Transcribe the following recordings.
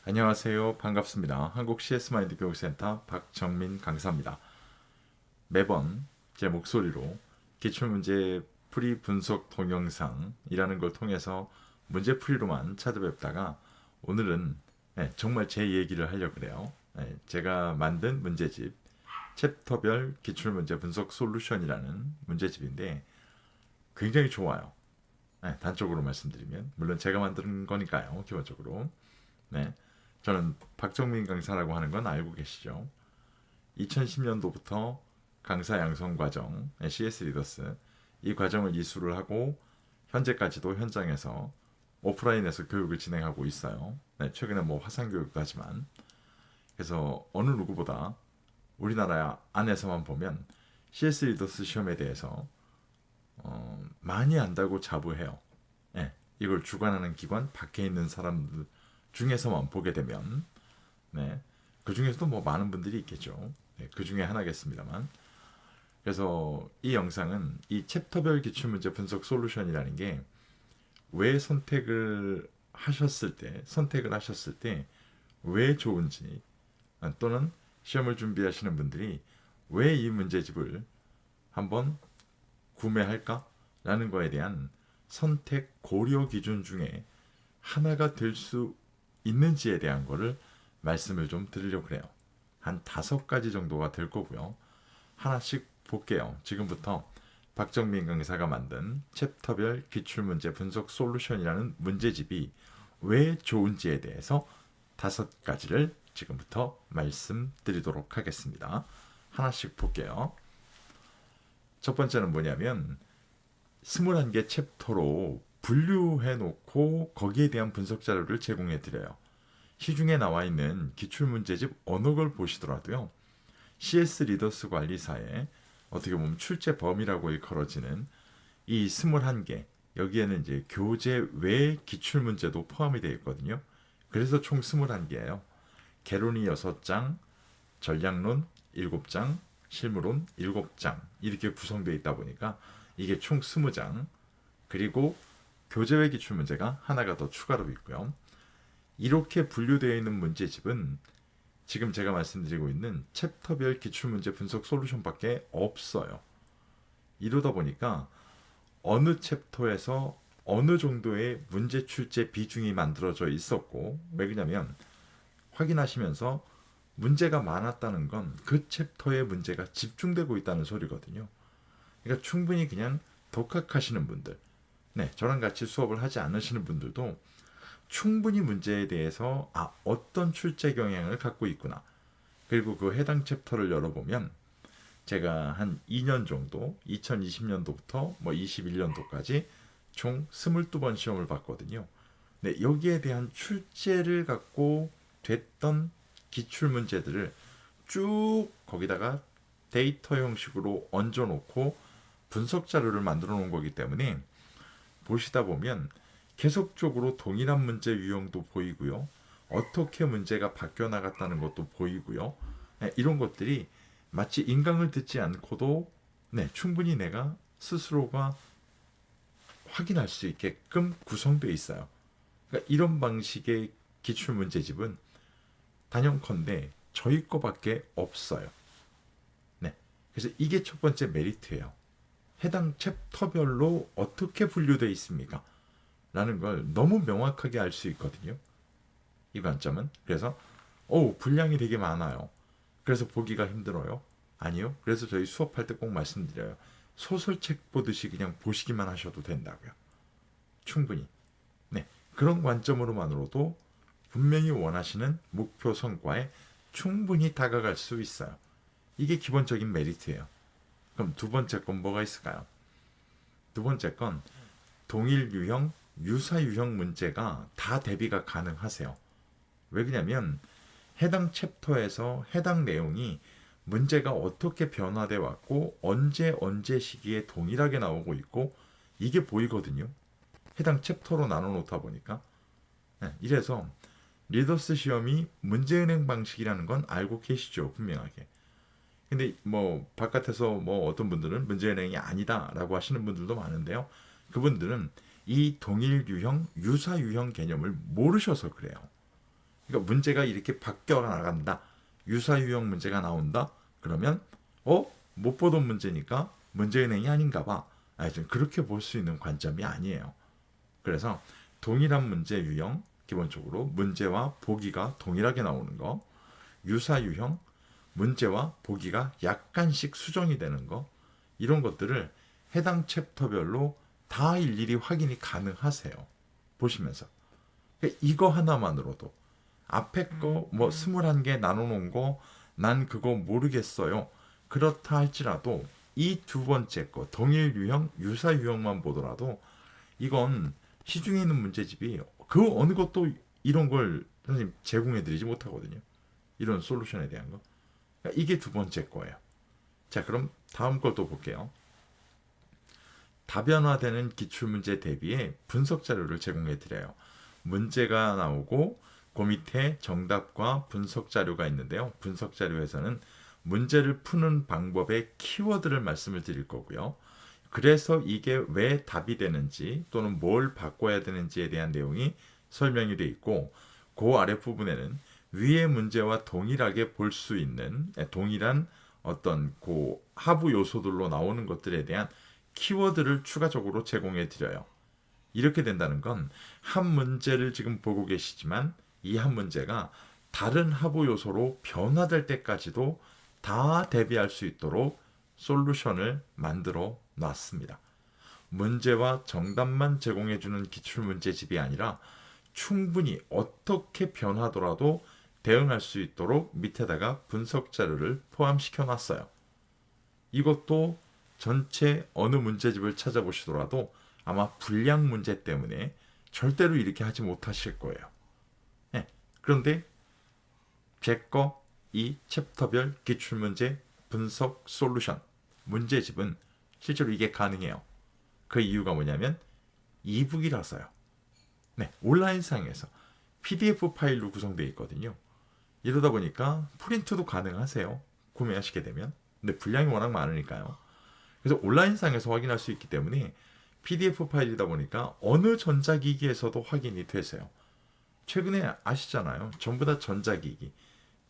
안녕하세요. 반갑습니다. 한국 CS마인드 교육센터 박정민 강사입니다. 매번 제 목소리로 기출문제 풀이 분석 동영상이라는 걸 통해서 문제 풀이로만 찾아뵙다가 오늘은 정말 제 얘기를 하려고 그래요. 제가 만든 문제집 챕터별 기출문제 분석 솔루션이라는 문제집인데 굉장히 좋아요. 단적으로 말씀드리면 물론 제가 만든 거니까요. 기본적으로. 네. 저는 박정민 강사라고 하는 건 알고 계시죠? 2010년도부터 강사 양성 과정, CS 리더스 이 과정을 이수를 하고 현재까지도 현장에서 오프라인에서 교육을 진행하고 있어요. 최근에 뭐 화상 교육도 하지만 그래서 어느 누구보다 우리나라 안에서만 보면 CS 리더스 시험에 대해서 많이 안다고 자부해요. 이걸 주관하는 기관 밖에 있는 사람들 중에서만 보게 되면 그 중에서도 뭐 많은 분들이 있겠죠. 그 중에 하나겠습니다만. 그래서 이 영상은 이 챕터별 기출문제 분석 솔루션이라는 게 왜 선택을 하셨을 때 왜 좋은지 또는 시험을 준비하시는 분들이 왜 이 문제집을 한번 구매할까라는 거에 대한 선택 고려 기준 중에 하나가 될 수 있는지에 대한 거를 말씀을 좀 드리려고 그래요. 한 5가지 정도가 될 거고요. 하나씩 볼게요. 지금부터 박정민 강사가 만든 챕터별 기출문제 분석 솔루션이라는 문제집이 왜 좋은지에 대해서 5가지를 지금부터 말씀드리도록 하겠습니다. 하나씩 볼게요. 첫 번째는 뭐냐면 21개 챕터로 분류해 놓고 거기에 대한 분석 자료를 제공해 드려요. 시중에 나와 있는 기출문제집 어느 걸 보시더라도요. CS 리더스 관리사의 어떻게 보면 출제 범위라고 일컬어지는 이 21개 여기에는 이제 교재 외 기출문제도 포함이 되어 있거든요. 그래서 총 21개예요. 개론이 6장, 전략론 7장, 실무론 7장 이렇게 구성되어 있다 보니까 이게 총 20장 그리고 교재외 기출문제가 하나가 더 추가로 있고요. 이렇게 분류되어 있는 문제집은 지금 제가 말씀드리고 있는 챕터별 기출문제 분석 솔루션밖에 없어요. 이러다 보니까 어느 챕터에서 어느 정도의 문제 출제 비중이 만들어져 있었고 왜 그러냐면 확인하시면서 문제가 많았다는 건 그 챕터의 문제가 집중되고 있다는 소리거든요. 그러니까 충분히 그냥 독학하시는 분들 저랑 같이 수업을 하지 않으시는 분들도 충분히 문제에 대해서 어떤 출제 경향을 갖고 있구나. 그리고 그 해당 챕터를 열어보면 제가 한 2년 정도 2020년도부터 뭐 21년도까지 총 22번 시험을 봤거든요. 여기에 대한 출제를 갖고 됐던 기출문제들을 쭉 거기다가 데이터 형식으로 얹어놓고 분석 자료를 만들어 놓은 거기 때문에 보시다 보면 계속적으로 동일한 문제 유형도 보이고요. 어떻게 문제가 바뀌어 나갔다는 것도 보이고요. 이런 것들이 마치 인강을 듣지 않고도 충분히 내가 스스로가 확인할 수 있게끔 구성되어 있어요. 그러니까 이런 방식의 기출문제집은 단연컨대 저희 거밖에 없어요. 그래서 이게 첫 번째 메리트예요. 해당 챕터별로 어떻게 분류되어 있습니까? 라는 걸 너무 명확하게 알 수 있거든요. 이 관점은. 그래서 분량이 되게 많아요. 그래서 보기가 힘들어요. 아니요. 그래서 저희 수업할 때 꼭 말씀드려요. 소설책 보듯이 그냥 보시기만 하셔도 된다고요. 충분히. 그런 관점으로만으로도 분명히 원하시는 목표 성과에 충분히 다가갈 수 있어요. 이게 기본적인 메리트예요. 그럼 두 번째 건 뭐가 있을까요? 두 번째 건 동일 유형, 유사 유형 문제가 다 대비가 가능하세요. 왜 그러냐면 해당 챕터에서 해당 내용이 문제가 어떻게 변화돼 왔고 언제 시기에 동일하게 나오고 있고 이게 보이거든요. 해당 챕터로 나눠 놓다 보니까. 이래서 리더스 시험이 문제은행 방식이라는 건 알고 계시죠, 분명하게. 근데 뭐 바깥에서 뭐 어떤 분들은 문제은행이 아니다라고 하시는 분들도 많은데요. 그분들은 이 동일 유형, 유사 유형 개념을 모르셔서 그래요. 그러니까 문제가 이렇게 바뀌어 나간다. 유사유형 문제가 나온다. 그러면 못 보던 문제니까 문제은행이 아닌가 봐. 좀 그렇게 볼 수 있는 관점이 아니에요. 그래서 동일한 문제 유형, 기본적으로 문제와 보기가 동일하게 나오는 거, 유사유형, 문제와 보기가 약간씩 수정이 되는 거, 이런 것들을 해당 챕터별로 다 일일이 확인이 가능하세요. 보시면서. 이거 하나만으로도 앞에 거 뭐 21개 나눠놓은 거 난 그거 모르겠어요. 그렇다 할지라도 이 두 번째 거 동일 유형, 유사 유형만 보더라도 이건 시중에 있는 문제집이 그 어느 것도 이런 걸 선생님 제공해드리지 못하거든요. 이런 솔루션에 대한 거. 그러니까 이게 두 번째 거예요. 자, 그럼 다음 걸 또 볼게요. 다변화되는 기출문제 대비해 분석 자료를 제공해드려요. 문제가 나오고 그 밑에 정답과 분석 자료가 있는데요. 분석 자료에서는 문제를 푸는 방법의 키워드를 말씀을 드릴 거고요. 그래서 이게 왜 답이 되는지 또는 뭘 바꿔야 되는지에 대한 내용이 설명이 되어 있고, 그 아랫부분에는 위의 문제와 동일하게 볼 수 있는 동일한 어떤 그 하부 요소들로 나오는 것들에 대한 키워드를 추가적으로 제공해 드려요. 이렇게 된다는 건 한 문제를 지금 보고 계시지만 이 한 문제가 다른 하부 요소로 변화될 때까지도 다 대비할 수 있도록 솔루션을 만들어 놨습니다. 문제와 정답만 제공해주는 기출문제집이 아니라 충분히 어떻게 변하더라도 대응할 수 있도록 밑에다가 분석 자료를 포함시켜 놨어요. 이것도 전체 어느 문제집을 찾아보시더라도 아마 분량 문제 때문에 절대로 이렇게 하지 못하실 거예요. 네. 그런데 제 거 이 챕터별 기출문제 분석 솔루션 문제집은 실제로 이게 가능해요. 그 이유가 뭐냐면 이북이라서요. 네, 온라인상에서 PDF 파일로 구성되어 있거든요. 이러다 보니까 프린트도 가능하세요. 구매하시게 되면. 근데 분량이 워낙 많으니까요. 그래서 온라인상에서 확인할 수 있기 때문에 PDF 파일이다 보니까 어느 전자기기에서도 확인이 되세요. 최근에 아시잖아요. 전부 다 전자기기,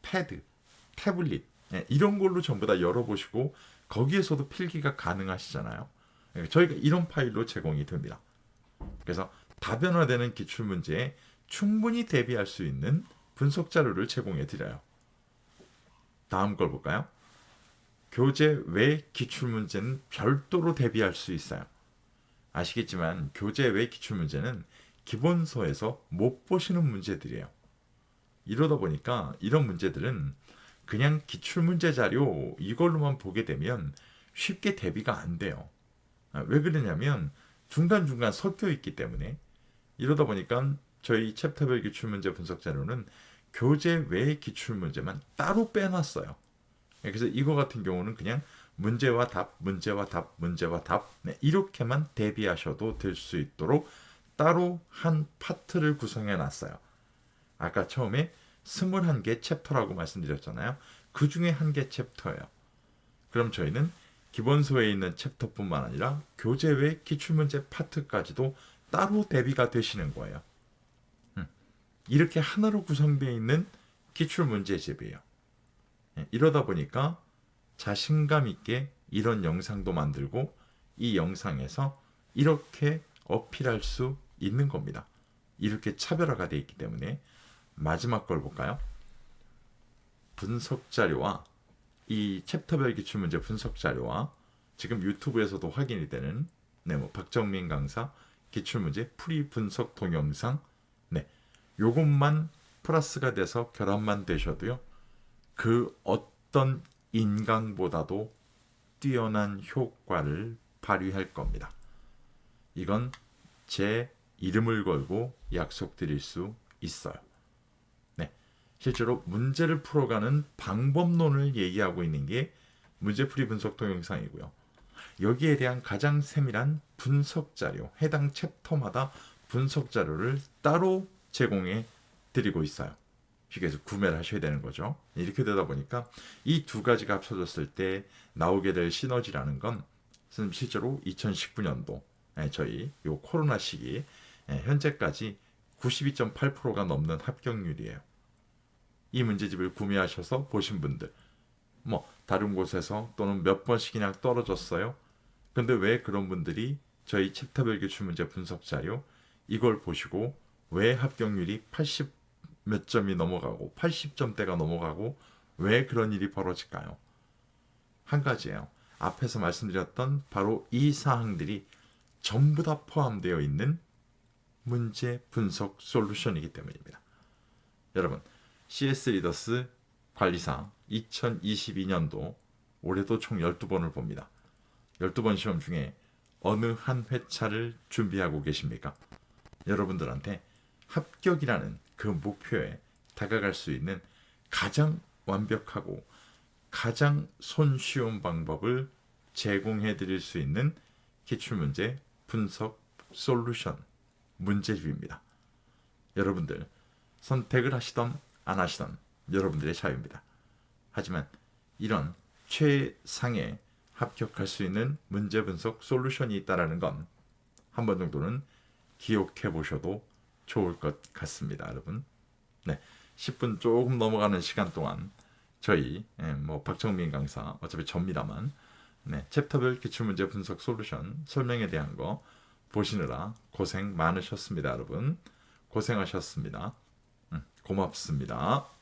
패드, 태블릿 이런 걸로 전부 다 열어보시고 거기에서도 필기가 가능하시잖아요. 저희가 이런 파일로 제공이 됩니다. 그래서 다변화되는 기출문제에 충분히 대비할 수 있는 분석 자료를 제공해 드려요. 다음 걸 볼까요? 교재 외 기출문제는 별도로 대비할 수 있어요. 아시겠지만 교재 외 기출문제는 기본서에서 못 보시는 문제들이에요. 이러다 보니까 이런 문제들은 그냥 기출문제 자료 이걸로만 보게 되면 쉽게 대비가 안 돼요. 왜 그러냐면 중간중간 섞여 있기 때문에. 이러다 보니까 저희 챕터별 기출문제 분석 자료는 교재 외 기출문제만 따로 빼놨어요. 그래서 이거 같은 경우는 그냥 문제와 답, 문제와 답, 문제와 답 이렇게만 대비하셔도 될 수 있도록 따로 한 파트를 구성해 놨어요. 아까 처음에 21개 챕터라고 말씀드렸잖아요. 그 중에 한 개 챕터예요. 그럼 저희는 기본서에 있는 챕터뿐만 아니라 교재 외 기출문제 파트까지도 따로 대비가 되시는 거예요. 이렇게 하나로 구성되어 있는 기출문제집이에요. 이러다 보니까 자신감 있게 이런 영상도 만들고 이 영상에서 이렇게 어필할 수 있는 겁니다. 이렇게 차별화가 되어 있기 때문에. 마지막 걸 볼까요? 분석 자료와 이 챕터별 기출문제 분석 자료와 지금 유튜브에서도 확인이 되는 박정민 강사 기출문제 풀이 분석 동영상 요것만 플러스가 돼서 결합만 되셔도요. 그 어떤 인강보다도 뛰어난 효과를 발휘할 겁니다. 이건 제 이름을 걸고 약속드릴 수 있어요. 실제로 문제를 풀어가는 방법론을 얘기하고 있는 게 문제풀이 분석 동영상이고요. 여기에 대한 가장 세밀한 분석 자료, 해당 챕터마다 분석 자료를 따로 제공해 드리고 있어요. 그래서 구매를 하셔야 되는 거죠. 이렇게 되다 보니까 이 두 가지가 합쳐졌을 때 나오게 될 시너지라는 건 실제로 2019년도 저희 요 코로나 시기 현재까지 92.8%가 넘는 합격률이에요. 이 문제집을 구매하셔서 보신 분들, 뭐 다른 곳에서 또는 몇 번씩이나 떨어졌어요. 근데 왜 그런 분들이 저희 챕터별 기출문제 분석 자료 이걸 보시고 왜 합격률이 80 몇 점이 넘어가고 80점대가 넘어가고 왜 그런 일이 벌어질까요? 한 가지예요. 앞에서 말씀드렸던 바로 이 사항들이 전부 다 포함되어 있는 문제 분석 솔루션이기 때문입니다. 여러분, CS 리더스 관리사 2022년도 올해도 총 12번을 봅니다. 12번 시험 중에 어느 한 회차를 준비하고 계십니까? 여러분들한테 합격이라는 그 목표에 다가갈 수 있는 가장 완벽하고 가장 손쉬운 방법을 제공해 드릴 수 있는 기출문제 분석 솔루션 문제집입니다. 여러분들 선택을 하시던 안 하시던 여러분들의 자유입니다. 하지만 이런 최상의 합격할 수 있는 문제 분석 솔루션이 있다는 건 한 번 정도는 기억해 보셔도 좋을 것 같습니다, 여러분. 네, 10분 조금 넘어가는 시간 동안 저희 박정민 강사 어차피 접니다만 챕터별 기출문제 분석 솔루션 설명에 대한 거 보시느라 고생 많으셨습니다, 여러분. 고생하셨습니다. 고맙습니다.